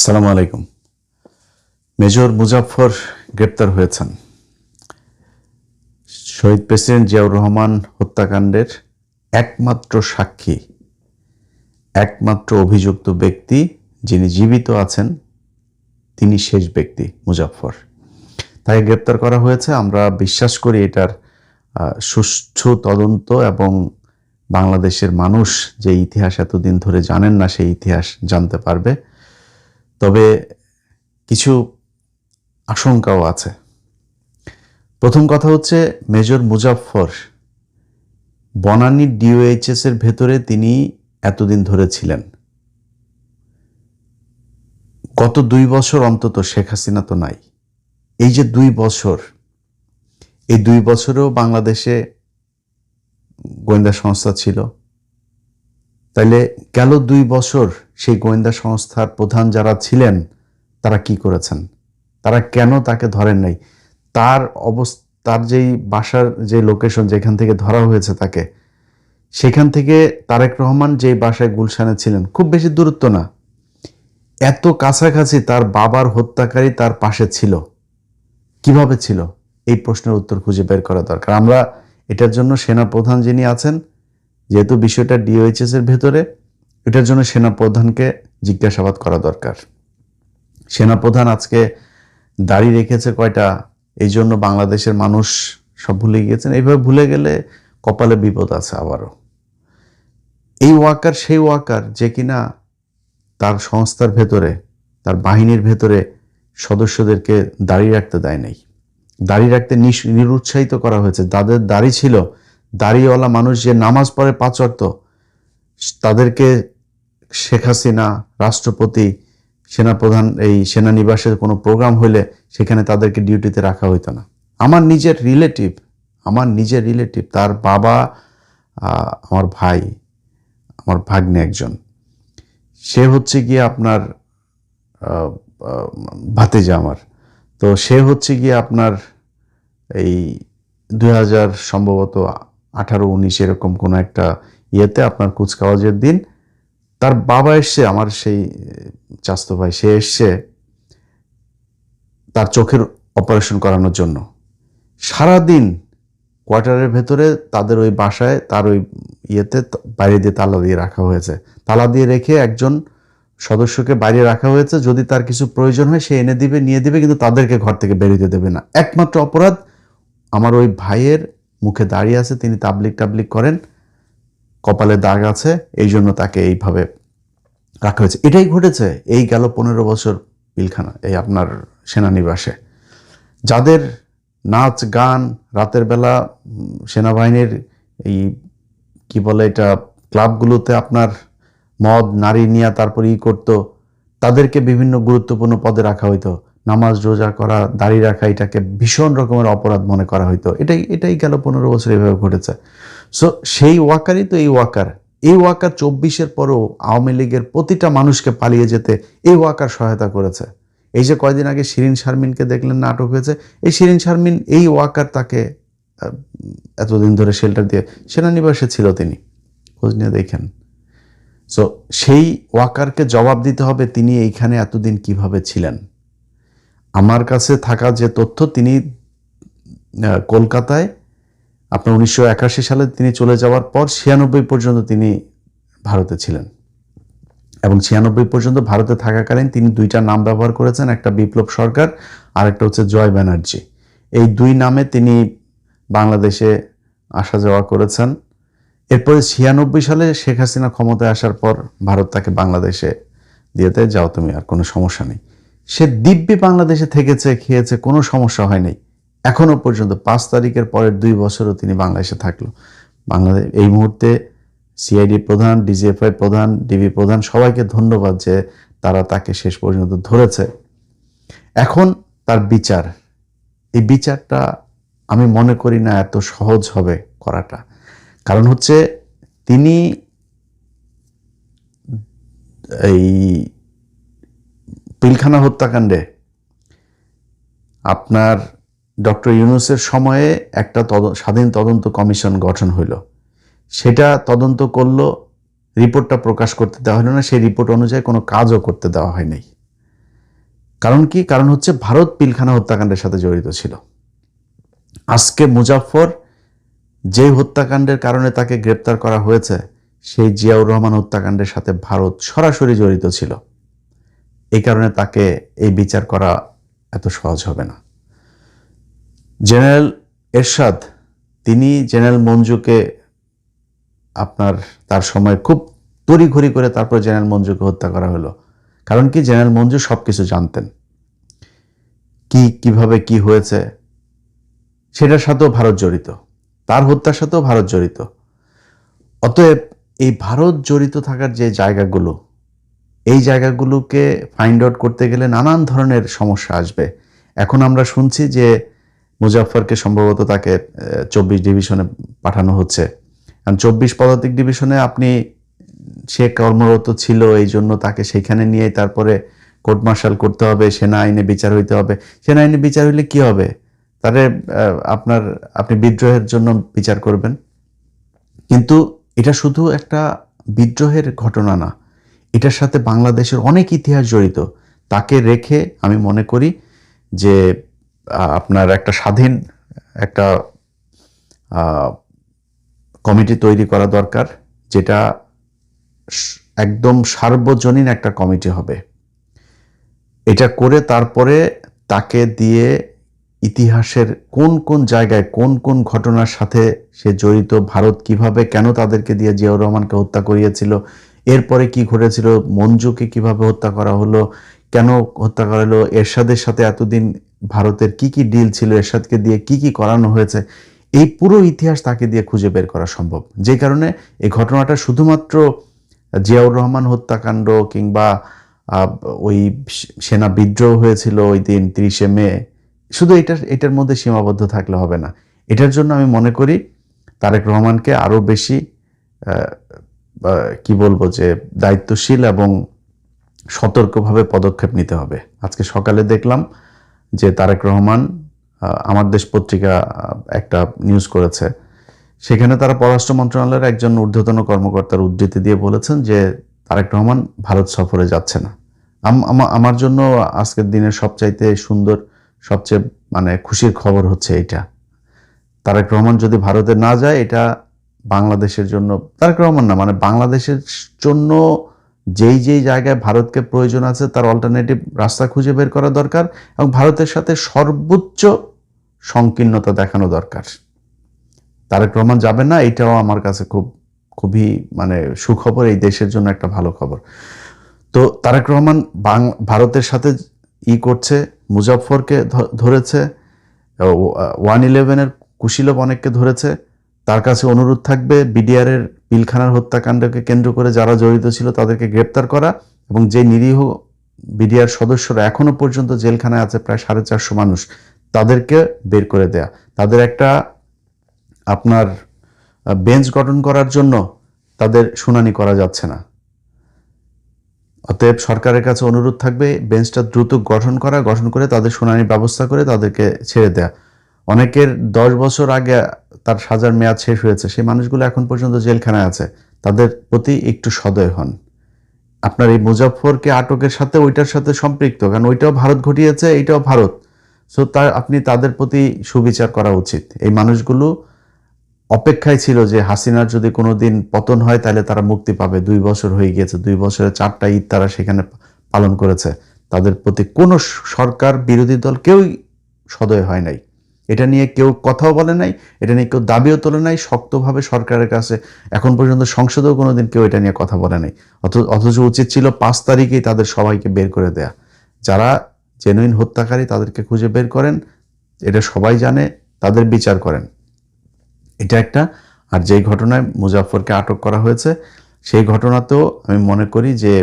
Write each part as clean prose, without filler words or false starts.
আসসালামু আলাইকুম। মেজর মুজাফফর গ্রেপ্তার হয়েছেন। শহীদ প্রেসিডেন্ট জিয়াউর রহমান হত্যাকাণ্ডের একমাত্র সাক্ষী, একমাত্র অভিযুক্ত ব্যক্তি যিনি জীবিত আছেন, তিনি শেষ ব্যক্তি মুজাফফর। তাকে গ্রেপ্তার করা হয়েছে। আমরা বিশ্বাস করি এটার সুষ্ঠু তদন্ত এবং বাংলাদেশের মানুষ যে ইতিহাস এতদিন ধরে জানেন না সেই ইতিহাস জানতে পারবে। তবে কিছু আশঙ্কাও আছে। প্রথম কথা হচ্ছে, মেজর মুজাফফর বনানী ডিওএইচএস এর ভেতরে তিনি এতদিন ধরে ছিলেন। গত 2 বছর অন্তত শেখ হাসিনা তো নাই। এই যে 2 বছর, এই 2 বছরেও বাংলাদেশে গোয়েন্দা সংস্থা ছিল। তাইলে গেল 2 বছর সেই গোয়েন্দা সংস্থার প্রধান যারা ছিলেন তারা কি করেছেন? তারা কেন তাকে ধরেন নাই? তার যেই বাসার যে লোকেশন, যেখান থেকে ধরা হয়েছে তাকে, সেখান থেকে তারেক রহমান যে বাসায় গুলশানে ছিলেন, খুব বেশি দূরত্ব না, এত কাছাকাছি তার বাবার হত্যাকারী তার পাশে ছিল। কিভাবে ছিল? এই প্রশ্নের উত্তর খুঁজে বের করা দরকার। আমরা এটার জন্য সেনাপ্রধান যিনি আছেন, যেহেতু বিষয়টা ডিওএইচএস এর ভেতরে, এটার জন্য সেনাপ্রধানকে জিজ্ঞাসাবাদ করা দরকার। সেনাপ্রধান আজকে দাড়ি রেখেছে কয়টা, এই জন্য বাংলাদেশের মানুষ সব ভুলে গিয়েছেন। এইভাবে ভুলে গেলে কপালে বিপদ আছে আবারও। এই ওয়াকার সেই ওয়াকার যে কিনা তার সংস্থার ভেতরে, তার বাহিনীর ভেতরে সদস্যদেরকে দাঁড়িয়ে রাখতে দেয় নাই। দাঁড়িয়ে রাখতে নিরুৎসাহিত করা হয়েছে। তাদের দাড়ি ছিল, দাড়িওয়ালা মানুষ যে নামাজ পড়ে 5 ওয়াক্ত, তাদেরকে শেখ হাসিনা, রাষ্ট্রপতি, সেনাপ্রধান এই সেনানিবাসের কোনো প্রোগ্রাম হইলে সেখানে তাদেরকে ডিউটিতে রাখা হইতো না। আমার নিজের রিলেটিভ, তার বাবা, আমার ভাই, আমার ভাগ্নে একজন, সে হচ্ছে গিয়ে আপনার ভাতিজা আমার। তো সে হচ্ছে গিয়ে আপনার এই 2000 সম্ভবত 18-19 এরকম কোনো একটা ইয়েতে আপনার কুচকাওয়াজের দিন তার বাবা এসছে, আমার সেই চাচতো ভাই, সে এসছে তার চোখের অপারেশন করানোর জন্য। সারাদিন কোয়ার্টারের ভেতরে তাদের ওই বাসায়, তার ওই ইয়েতে বাইরে দিয়ে তালা দিয়ে রাখা হয়েছে। তালা দিয়ে রেখে একজন সদস্যকে বাইরে রাখা হয়েছে, যদি তার কিছু প্রয়োজন হয় সে এনে দিবে, নিয়ে দিবে, কিন্তু তাদেরকে ঘর থেকে বেরোতে দেবে না। একমাত্র অপরাধ আমার ওই ভাইয়ের মুখে দাঁড়িয়ে আছে, তিনি তাবলিক করেন, কপালে দাগ আছে, এই জন্য তাকে এইভাবে রাখা হয়েছে। এটাই ঘটেছে এই গেল 15 বছর পিলখানা, এই আপনার সেনানিবাসে। যাদের নাচ গান, রাতের বেলা সেনাবাহিনীর এই কি বলে এটা, ক্লাবগুলোতে আপনার মদ নারী নিয়ে তারপর করতো, তাদেরকে বিভিন্ন গুরুত্বপূর্ণ পদে রাখা হইতো। নামাজ রোজা করা, দাড়ি রাখা, এটাকে ভীষণ রকমের অপরাধ মনে করা হইতো। এটাই গেল 15 বছর এভাবে ঘটেছে। সো সেই ওয়াকারই তো এই ওয়াকার। এই ওয়াকার 24-এর পরেও আওয়ামী লীগের প্রতিটা মানুষকে পালিয়ে যেতে এই ওয়াকার সহায়তা করেছে। এই যে কয়দিন আগে শিরিন শারমিনকে দেখলেন না, আটক হয়েছে, এই শিরিন শারমিন, এই ওয়াকার তাকে এতদিন ধরে শেল্টার দিয়ে সেনানিবাসে ছিল, তিনি খোঁজ নিয়ে দেখেন। সো সেই ওয়াকারকে জবাব দিতে হবে তিনি এইখানে এতদিন কিভাবে ছিলেন। আমার কাছে থাকা যে তথ্য, তিনি কলকাতায় আপনার 1981 সালে তিনি চলে যাওয়ার পর 96 পর্যন্ত তিনি ভারতে ছিলেন, এবং 96 পর্যন্ত ভারতে থাকাকালীন তিনি 2টা নাম ব্যবহার করেছেন, একটা বিপ্লব সরকার আর একটা হচ্ছে জয় ব্যানার্জি। এই 2 নামে তিনি বাংলাদেশে আসা যাওয়া করেছেন। এরপরে 96 সালে শেখ হাসিনা ক্ষমতায় আসার পর ভারত তাকে বাংলাদেশে দিয়ে দেয়, যাও তুমি, আর কোনো সমস্যা নেই। সে দিব্যি বাংলাদেশে থেকেছে, খেয়েছে, কোনো সমস্যা হয়নি এখনো পর্যন্ত। 5 তারিখের পরের 2 বছরও তিনি বাংলাদেশে থাকলো। বাংলাদেশ এই মুহূর্তে সিআইডি প্রধান, ডিজিএফআই প্রধান, ডিবি প্রধান, সবাইকে ধন্যবাদ যে তারা তাকে শেষ পর্যন্ত ধরেছে। এখন তার বিচার, এই বিচারটা আমি মনে করি না এত সহজ হবে করাটা। কারণ হচ্ছে তিনি এই পিলখানা হত্যাকাণ্ডে আপনার ডক্টর ইউনূসের সময়ে একটা স্বাধীন তদন্ত কমিশন গঠন হইল, সেটা তদন্ত করলো, রিপোর্টটা প্রকাশ করতে দেওয়া হলো না, সেই রিপোর্ট অনুযায়ী কোনো কাজও করতে দেওয়া হয় নাই। কারণ কি? কারণ হচ্ছে ভারত পিলখানা হত্যাকাণ্ডের সাথে জড়িত ছিল। আজকে মুজাফফর যে হত্যাকাণ্ডের কারণে তাকে গ্রেপ্তার করা হয়েছে, সেই জিয়াউর রহমান হত্যাকাণ্ডের সাথে ভারত সরাসরি জড়িত ছিল। এই কারণে তাকে এই বিচার করা এত সহজ হবে না। জেনারেল এরশাদ, তিনি জেনারেল মঞ্জুকে তার সময় খুব তড়িঘড়ি করে তারপর জেনারেল মঞ্জুকে হত্যা করা হলো। কারণ কি? জেনারেল মঞ্জু সবকিছু জানতেন, কিভাবে কি হয়েছে সেটার সাথেও ভারত জড়িত, তার হত্যার সাথেও ভারত জড়িত। অতএব এই ভারত জড়িত থাকার যে জায়গাগুলো, এই জায়গাগুলোকে ফাইন্ড আউট করতে গেলে নানান ধরনের সমস্যা আসবে। এখন আমরা শুনছি যে মুজাফফরকে সম্ভবত তাকে 24 ডিভিশনে পাঠানো হচ্ছে। কারণ 24 পদাতিক ডিভিশনে সে কর্মরত ছিল, এই জন্য তাকে সেখানে নিয়ে তারপরে কোর্ট মার্শাল করতে হবে, সেনা আইনে বিচার হইতে হবে। সেনা আইনে বিচার হইলে কি হবে? তারে আপনি বিদ্রোহের জন্য বিচার করবেন। কিন্তু এটা শুধু একটা বিদ্রোহের ঘটনা না, এটার সাথে বাংলাদেশের অনেক ইতিহাস জড়িত। তাকে রেখে আমি মনে করি যে আপনার একটা স্বাধীন একটা কমিটি তৈরি করা দরকার, যেটা একদম সার্বজনীন একটা কমিটি হবে। এটা করে তারপরে তাকে দিয়ে ইতিহাসের কোন কোন জায়গায় কোন কোন ঘটনার সাথে সে জড়িত, ভারত কিভাবে কেন তাদেরকে দিয়ে জিয়াউর রহমানকে হত্যা করিয়েছিল, এরপরে কি ঘটেছিল, মঞ্জুকে কিভাবে হত্যা করা হলো, কেন হত্যা করা হলো, এরশাদের সাথে এতদিন ভারতের কি কি ডিল ছিল, এরশাদকে দিয়ে কি কি করানো হয়েছে, এই পুরো ইতিহাস তাকে দিয়ে খুঁজে বের করা সম্ভব। যে কারণে এই ঘটনাটা শুধুমাত্র জিয়াউর রহমান হত্যাকাণ্ড কিংবা ওই সেনা বিদ্রোহ হয়েছিল ওই দিন 30শে মে, শুধু এটার মধ্যে সীমাবদ্ধ থাকলে হবে না। এটার জন্য আমি মনে করি তারেক রহমানকে আরো বেশি কি বলবো যে দায়িত্বশীল এবং সতর্কভাবে পদক্ষেপ নিতে হবে। আজকে সকালে দেখলাম যে তারেক রহমান, আমার দেশ পত্রিকা একটা নিউজ করেছে, সেখানে তারা পররাষ্ট্র মন্ত্রণালয়ের একজন ঊর্ধ্বতন কর্মকর্তার উদ্ধৃতি দিয়ে বলেছেন যে তারেক রহমান ভারত সফরে যাচ্ছে না। আমার জন্য আজকের দিনের সবচাইতে সুন্দর, সবচেয়ে খুশির খবর হচ্ছে এইটা। তারেক রহমান যদি ভারতে না যায়, এটা বাংলাদেশের জন্য, তারেক রহমান না বাংলাদেশের জন্য যেই জায়গায় ভারতকে প্রয়োজন আছে তার অল্টারনেটিভ রাস্তা খুঁজে বের করা দরকার এবং ভারতের সাথে সর্বোচ্চ সংকীর্ণতা দেখানো দরকার। তারেক রহমান যাবেন না, এটাও আমার কাছে খুবই সুখবর, এই দেশের জন্য একটা ভালো খবর। তো তারেক রহমান ভারতের সাথে করছে, মুজাফফরকে ধরেছে, 111-এর কুশীলব অনেককে ধরেছে। তার কাছে অনুরোধ থাকবে বিডিআর এর পিলখানার হত্যাকাণ্ডকে কেন্দ্র করে যারা জড়িত ছিল তাদেরকে গ্রেপ্তার করা এবং যে নিরীহ বিডিআর সদস্যরা এখনো পর্যন্ত জেলখানায় আছে, প্রায় 450 মানুষ, তাদেরকে বের করে দেয়া। তাদের একটা বেঞ্চ গঠন করার জন্য তাদের শুনানি করা যাচ্ছে না। অতএব সরকারের কাছে অনুরোধ থাকবে বেঞ্চটা দ্রুত গঠন করে তাদের শুনানির ব্যবস্থা করে তাদেরকে ছেড়ে দেয়া। অনেকের 10 বছর আগে তার সাজার মেয়াদ শেষ হয়েছে, সেই মানুষগুলো এখন পর্যন্ত জেলখানায় আছে, তাদের প্রতি একটু সদয় হন। আপনার এই মুজাফফরকে আটকের সাথে ওইটার সাথে সম্পৃক্ত, কারণ ওইটাও ভারত ঘটিয়েছে, এইটাও ভারত। সো আপনি তাদের প্রতি সুবিচার করা উচিত। এই মানুষগুলো অপেক্ষায় ছিল যে হাসিনার যদি কোনোদিন পতন হয় তাহলে তারা মুক্তি পাবে। 2 বছর হয়ে গিয়েছে, 2 বছরে 4টা ঈদ তারা সেখানে পালন করেছে। তাদের প্রতি কোনো সরকার বিরোধী দল কেউই সদয় হয় নাই, এটা নিয়ে কেউ কথাও বলে নাই, এটা নিয়ে কেউ দাবিও তোলে নাই শক্তভাবে সরকারের কাছে। এখন পর্যন্ত সংসদেও কোনোদিন কেউ এটা নিয়ে কথা বলে নাই। অথচ উচিত ছিল 5 তারিখেই তাদের সবাইকে বের করে দেয়া। যারা জেনুইন হত্যাকারী তাদেরকে খুঁজে বের করেন, এটা সবাই জানে, তাদের বিচার করেন। এটা একটা। আর যেই ঘটনায় মুজাফফরকে আটক করা হয়েছে, সেই ঘটনাতেও আমি মনে করি যে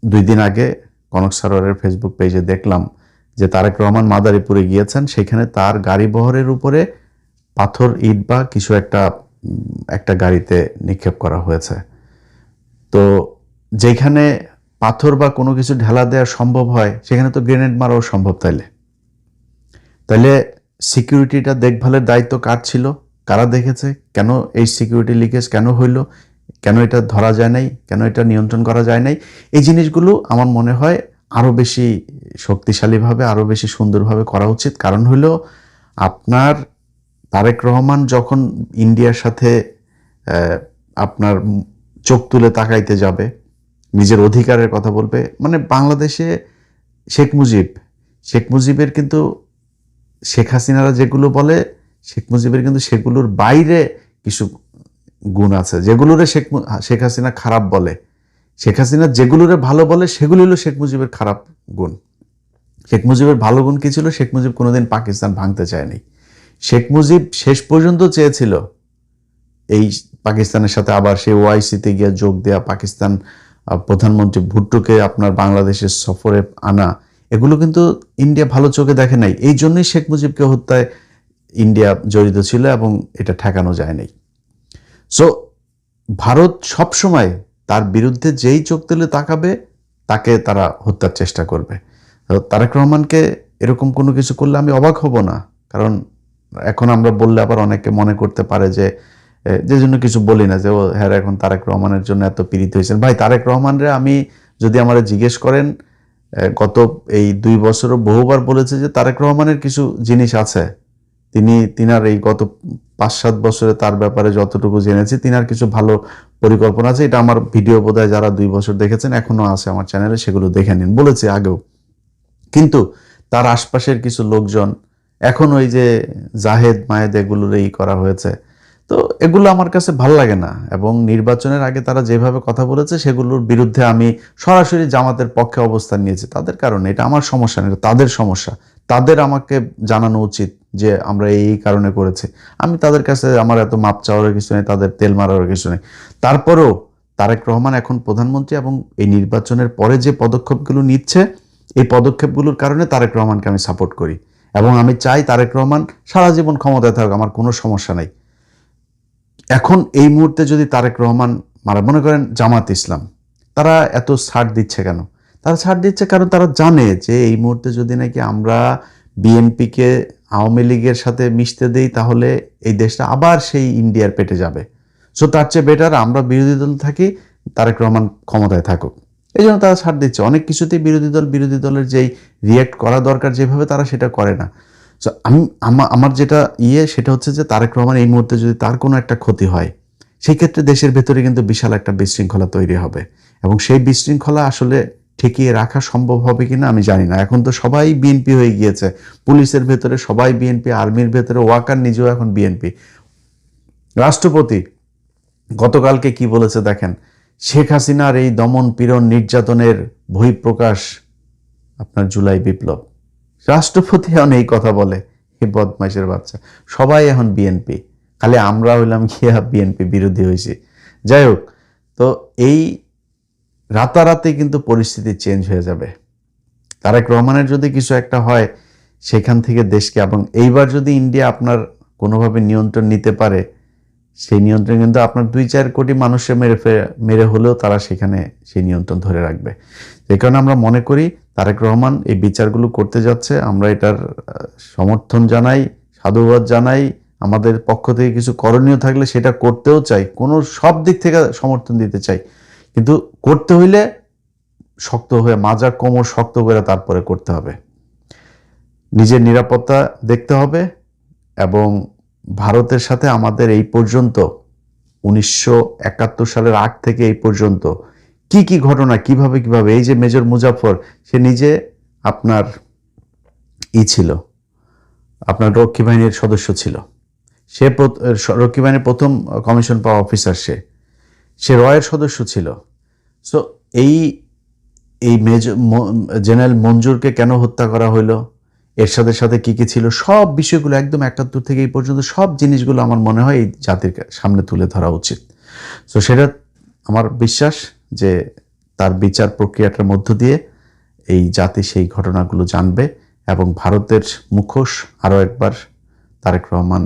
2 দিন আগে কনক সারোয়ারের ফেসবুক পেজে দেখলাম যে তারেক রহমান মাদারীপুরে গিয়েছেন, সেখানে তার গাড়ি বহরের উপরে পাথর, ইট বা কিছু একটা গাড়িতে নিক্ষেপ করা হয়েছে। তো যেখানে পাথর বা কোনো কিছু ঢেলা দেওয়া সম্ভব হয়, সেখানে তো গ্রেনেড মারাও সম্ভব। তাইলে সিকিউরিটিটা দেখভালের দায়িত্ব কার ছিল, কারা দেখেছে, কেন এই সিকিউরিটি লিকেজ কেন হইল, কেন এটা ধরা যায় নাই, কেন এটা নিয়ন্ত্রণ করা যায় নাই, এই জিনিসগুলো আমার মনে হয় আরও বেশি শক্তিশালীভাবে, আরও বেশি সুন্দরভাবে করা উচিত। কারণ হলো আপনার তারেক রহমান যখন ইন্ডিয়ার সাথে আপনার চোখ তুলে তাকাইতে যাবে, নিজের অধিকারের কথা বলবে, মানে বাংলাদেশে শেখ মুজিবের কিন্তু শেখ হাসিনারা যেগুলো বলে, শেখ মুজিবের কিন্তু সেগুলোর বাইরে কিছু গুণ আছে যেগুলোরে শেখ হাসিনা খারাপ বলে। শেখ হাসিনা যেগুলোরে ভালো বলে সেগুলো হলো শেখ মুজিবের খারাপ গুণ। শেখ মুজিবের ভালো গুণ কি ছিল? শেখ মুজিব কোনোদিন পাকিস্তান ভাঙতে চায়নি। শেখ মুজিব শেষ পর্যন্ত চেয়েছিল এই পাকিস্তানের সাথে আবার সেই ওআইসিতে গিয়ে যোগ দেয়া, পাকিস্তান প্রধানমন্ত্রী ভুট্টোকে আপনার বাংলাদেশের সফরে আনা, এগুলো কিন্তু ইন্ডিয়া ভালো চোখে দেখে নাই। এই জন্যই শেখ মুজিবকে হত্যায় ইন্ডিয়া জড়িত ছিল এবং এটা ঠেকানো যায় নাই। সো ভারত সবসময় তার বিরুদ্ধে যেই চোখ তুলে তাকাবে তাকে তারা হত্যার চেষ্টা করবে। তারেক রহমানকে এরকম কোনো কিছু করলে আমি অবাক হব না। কারণ এখন আমরা বললে আবার অনেকে মনে করতে পারে যে জন্য কিছু বলি না, যে ও হ্যাঁ এখন তারেক রহমানের জন্য এত পীড়িত হয়েছেন। ভাই, তারেক রহমানরে আমি যদি আমারে জিজ্ঞেস করেন, গত এই 2 বছরও বহুবার বলেছে যে তারেক রহমানের কিছু জিনিস আছে, তিনার এই গত 5-7 বছরে তার ব্যাপারে যতটুকু জেনেছি, তিনার কিছু ভালো পরিকল্পনা আছে। এটা আমার ভিডিও বোধহয় যারা 2 বছর দেখেছেন এখনো আছে আমার চ্যানেলে, সেগুলো দেখে নিন, বলেছি আগেও। কিন্তু তার আশপাশের কিছু লোকজন এখন ওই যে জাহেদ মায়েদ এগুলোর এই করা হয়েছে, তো এগুলো আমার কাছে ভালো লাগে না। এবং নির্বাচনের আগে তারা যেভাবে কথা বলেছে সেগুলোর বিরুদ্ধে আমি সরাসরি জামাতের পক্ষে অবস্থান নিয়েছি। তাদের কারণে, এটা আমার সমস্যা না, এটা তাদের সমস্যা। তাদের আমাকে জানানো উচিত যে আমরা এই কারণে করেছি। আমি তাদের কাছে আমার এত মাপ চাওয়ার কিছু নেই, তাদের তেল মারার কিছু নেই। তারপরেও তারেক রহমান এখন প্রধানমন্ত্রী এবং এই নির্বাচনের পরে যে পদক্ষেপগুলো নিচ্ছে, এই পদক্ষেপগুলোর কারণে তারেক রহমানকে আমি সাপোর্ট করি এবং আমি চাই তারেক রহমান সারা জীবন ক্ষমতায় থাকুক, আমার কোনো সমস্যা নাই। এখন এই মুহূর্তে যদি তারেক রহমান মনে করেন জামাত ইসলাম, তারা এত ছাড় দিচ্ছে কেন? তারা ছাড় দিচ্ছে কারণ তারা জানে যে এই মুহূর্তে যদি নাকি আমরা বিএনপিকে আওয়ামী লীগের সাথে মিশতে দেই তাহলে এই দেশটা আবার সেই ইন্ডিয়ার পেটে যাবে। সো তার চেয়ে বেটার আমরা বিরোধী দল থাকি, তারেক রহমান ক্ষমতায় থাকুক। এই জন্য তারা ছাড় দিচ্ছে। অনেক কিছুতেই বিরোধী দলের যেই রিয়্যাক্ট করা দরকার যেভাবে, তারা সেটা করে না। সো আমার যেটা সেটা হচ্ছে যে তারেক রহমান এই মুহূর্তে যদি তার কোনো একটা ক্ষতি হয়, সেই ক্ষেত্রে দেশের ভেতরে কিন্তু বিশাল একটা বিশৃঙ্খলা তৈরি হবে এবং সেই বিশৃঙ্খলা আসলে ঠেকিয়ে রাখা সম্ভব হবে কিনা আমি জানি না। এখন তো সবাই বিএনপি হয়ে গিয়েছে, পুলিশের ভেতরে সবাই বিএনপি, আর্মির ভেতরে ওয়াকার নিজেও এখন বিএনপি। রাষ্ট্রপতি গতকালকে কি বলেছে দেখেন, শেখ হাসিনার এই দমন পীড়ন নির্যাতনের বহিঃপ্রকাশ আপনার জুলাই বিপ্লব। রাষ্ট্রপতি এখন এই কথা বলে, এই বদমাইশের বাচ্চা। সবাই এখন বিএনপি, খালি আমরা হইলাম গিয়া বিএনপি বিরোধী হয়েছি। যাই হোক, তো এই রাতারাতি কিন্তু পরিস্থিতি চেঞ্জ হয়ে যাবে। তারেক রহমানের যদি কিছু একটা হয় সেখান থেকে দেশকে, এবং এইবার যদি ইন্ডিয়া আপনার কোনোভাবে নিয়ন্ত্রণ নিতে পারে, সেই নিয়ন্ত্রণ কিন্তু আপনার 2-4 কোটি মানুষে মেরে হলেও তারা সেখানে সেই নিয়ন্ত্রণ ধরে রাখবে। যে কারণে আমরা মনে করি তারেক রহমান এই বিচারগুলো করতে যাচ্ছে, আমরা এটার সমর্থন জানাই, সাধুবাদ জানাই। আমাদের পক্ষ থেকে কিছু করণীয় থাকলে সেটা করতেও চাই, সব দিক থেকে সমর্থন দিতে চাই। কিন্তু করতে হইলে শক্ত হয়ে, মাজা কোমর শক্ত করে তারপরে করতে হবে। নিজের নিরাপত্তা দেখতে হবে এবং ভারতের সাথে আমাদের এই পর্যন্ত 1971 সালের আগ থেকে এই পর্যন্ত কি কি ঘটনা, কিভাবে এই যে মেজর মুজাফর, সে নিজে আপনার ছিল, আপনার রক্ষী বাহিনীর সদস্য ছিল, সে রক্ষী বাহিনীর প্রথম কমিশন পাওয়া অফিসার, সে রয়ের সদস্য ছিল। সো এই মেজর জেনারেল মঞ্জুরকে কেন হত্যা করা হইলো, এর সাথে কি কি ছিল, সব বিষয়গুলো একদম 71 থেকে এই পর্যন্ত সব জিনিসগুলো আমার মনে হয় এই জাতির সামনে তুলে ধরা উচিত। সো সেটা আমার বিশ্বাস যে তার বিচার প্রক্রিয়াটার মধ্য দিয়ে এই জাতি সেই ঘটনাগুলো জানবে এবং ভারতের মুখোশ আরও একবার তারেক রহমান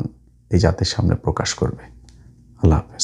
এই জাতির সামনে প্রকাশ করবে। আল্লাহ হাফেজ।